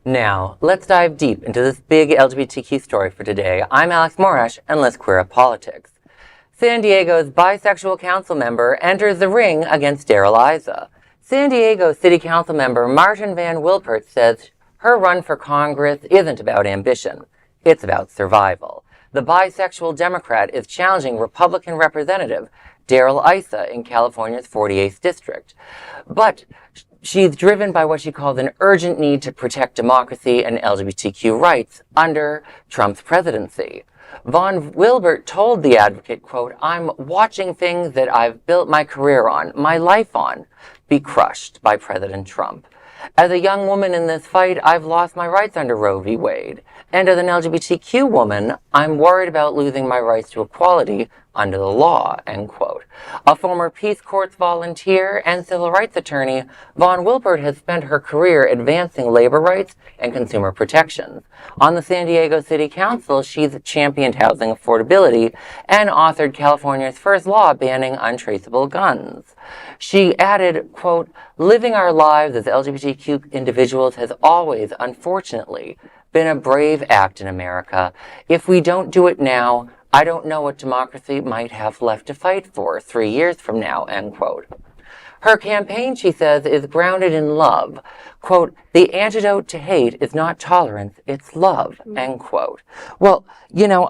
Now, let's dive deep into this big LGBTQ story for today. I'm Alex Morash, and let's queer up politics. San Diego's bisexual council member enters the ring against Darrell Issa. San Diego City Council member Martin Van Wilpert says her run for Congress isn't about ambition. It's about survival. The bisexual Democrat is challenging Republican Representative Darrell Issa in California's 48th district. But she's driven by what she calls an urgent need to protect democracy and LGBTQ rights under Trump's presidency. Von Wilpert told the advocate, quote, "I'm watching things that I've built my career on, my life on, be crushed by President Trump. As a young woman in this fight, I've lost my rights under Roe v. Wade. And as an LGBTQ woman, I'm worried about losing my rights to equality under the law," end quote. A former peace corps volunteer and civil rights attorney, Von Wilpert has spent her career advancing labor rights and consumer protections. On the San Diego City Council, she's championed housing affordability and authored California's first law banning untraceable guns. She added, quote, "Living our lives as LGBTQ individuals has always, unfortunately, been a brave act in America. If we don't do it now, I don't know what democracy might have left to fight for 3 years from now," end quote. Her campaign, she says, is grounded in love. Quote, "The antidote to hate is not tolerance, it's love," end quote. Well,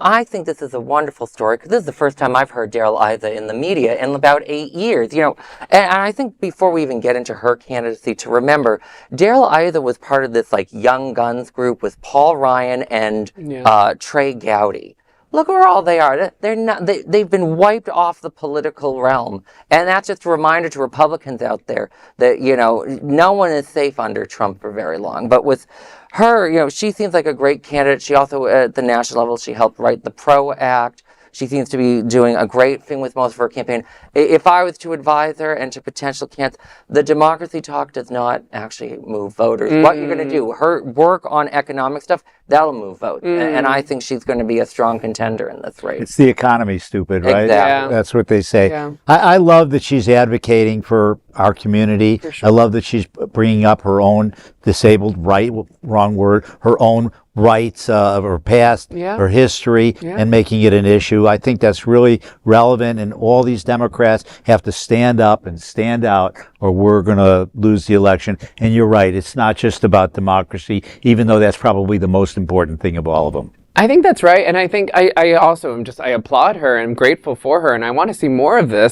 I think this is a wonderful story because this is the first time I've heard Darrell Issa in the media in about 8 years, and I think before we even get into her candidacy to remember, Darrell Issa was part of this Young Guns group with Paul Ryan and Trey Gowdy. Look where all they are. They're not. They've been wiped off the political realm, and that's just a reminder to Republicans out there that no one is safe under Trump for very long. But with her, she seems like a great candidate. She also, at the national level, she helped write the PRO Act. She seems to be doing a great thing with most of her campaign. If I was to advise her and to potential candidates, the democracy talk does not actually move voters. What you're going to do, her work on economic stuff, that'll move votes. And I think she's going to be a strong contender in this race. It's the economy, stupid, right? Exactly. Yeah. That's what they say. Yeah. I love that she's advocating for our community. For sure. I love that she's bringing up her own disabled wrong word, her own rights of her past, her history, and making it an issue. I think that's really relevant, and all these Democrats have to stand up and stand out or we're going to lose the election. And you're right, it's not just about democracy, even though that's probably the most important thing of all of them. I think that's right. And I think I also I applaud her and I'm grateful for her. And I want to see more of this.